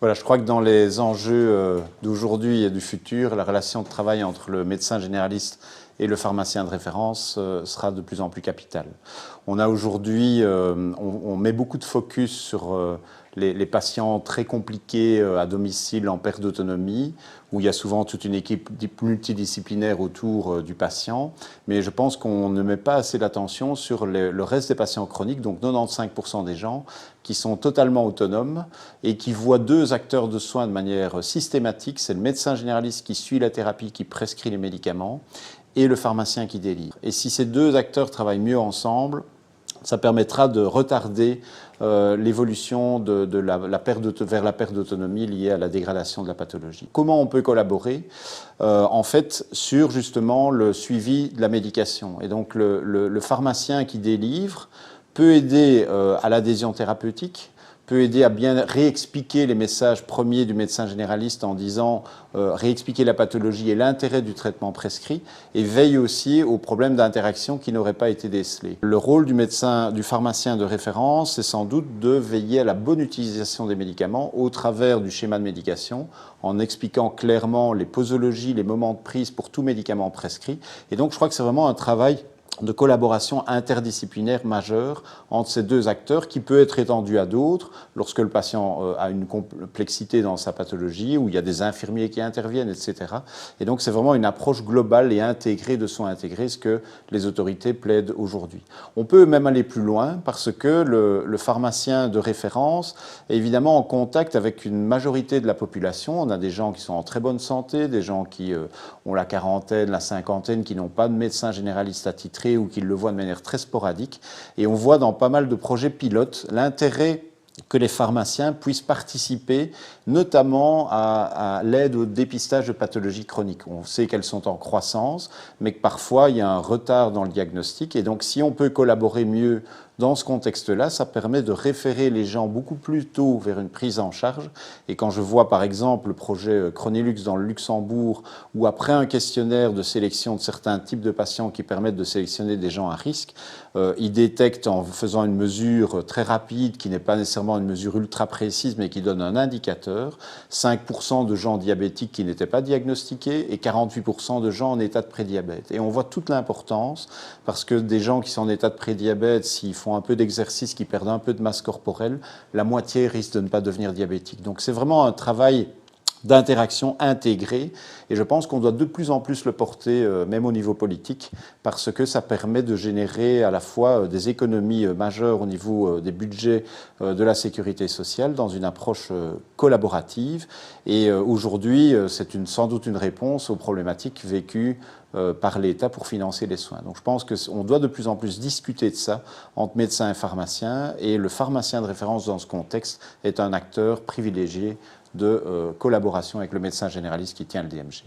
Voilà, je crois que dans les enjeux d'aujourd'hui et du futur, la relation de travail entre le médecin généraliste et le pharmacien de référence sera de plus en plus capitale. On a aujourd'hui, on met beaucoup de focus sur les patients très compliqués à domicile en perte d'autonomie, où il y a souvent toute une équipe multidisciplinaire autour du patient, mais je pense qu'on ne met pas assez d'attention sur le reste des patients chroniques, donc 95% des gens qui sont totalement autonomes et qui voient deux acteurs de soins de manière systématique. C'est le médecin généraliste qui suit la thérapie, qui prescrit les médicaments, et le pharmacien qui délivre. Et si ces deux acteurs travaillent mieux ensemble, ça permettra de retarder l'évolution de la perte vers la perte d'autonomie liée à la dégradation de la pathologie. Comment on peut collaborer en fait sur justement le suivi de la médication. Et donc le pharmacien qui délivre peut aider à l'adhésion thérapeutique, peut aider à bien réexpliquer les messages premiers du médecin généraliste en disant réexpliquer la pathologie et l'intérêt du traitement prescrit, et veille aussi aux problèmes d'interaction qui n'auraient pas été décelés. Le rôle du pharmacien de référence, c'est sans doute de veiller à la bonne utilisation des médicaments au travers du schéma de médication, en expliquant clairement les posologies, les moments de prise pour tout médicament prescrit. Et donc je crois que c'est vraiment un travail de collaboration interdisciplinaire majeure entre ces deux acteurs qui peut être étendu à d'autres lorsque le patient a une complexité dans sa pathologie, où il y a des infirmiers qui interviennent, etc. Et donc c'est vraiment une approche globale et intégrée de soins intégrés, ce que les autorités plaident aujourd'hui. On peut même aller plus loin parce que le pharmacien de référence est évidemment en contact avec une majorité de la population. On a des gens qui sont en très bonne santé, des gens qui ont la quarantaine, la cinquantaine, qui n'ont pas de médecin généraliste attitré ou qu'ils le voient de manière très sporadique. Et on voit dans pas mal de projets pilotes l'intérêt que les pharmaciens puissent participer notamment à l'aide au dépistage de pathologies chroniques. On sait qu'elles sont en croissance, mais que parfois il y a un retard dans le diagnostic. Et donc si on peut collaborer mieux dans ce contexte-là, ça permet de référer les gens beaucoup plus tôt vers une prise en charge. Et quand je vois par exemple le projet Chronilux dans le Luxembourg, où après un questionnaire de sélection de certains types de patients qui permettent de sélectionner des gens à risque, ils détectent en faisant une mesure très rapide, qui n'est pas nécessairement une mesure ultra précise, mais qui donne un indicateur, 5% de gens diabétiques qui n'étaient pas diagnostiqués et 48% de gens en état de prédiabète. Et on voit toute l'importance, parce que des gens qui sont en état de prédiabète, s'ils font un peu d'exercice, qui perdent un peu de masse corporelle, la moitié risque de ne pas devenir diabétique. Donc c'est vraiment un travail d'interaction intégrée, et je pense qu'on doit de plus en plus le porter, même au niveau politique, parce que ça permet de générer à la fois des économies majeures au niveau des budgets de la sécurité sociale dans une approche collaborative, et aujourd'hui c'est sans doute une réponse aux problématiques vécues par l'État pour financer les soins. Donc je pense qu'on doit de plus en plus discuter de ça entre médecins et pharmaciens, et le pharmacien de référence dans ce contexte est un acteur privilégié de collaboration avec le médecin généraliste qui tient le DMG.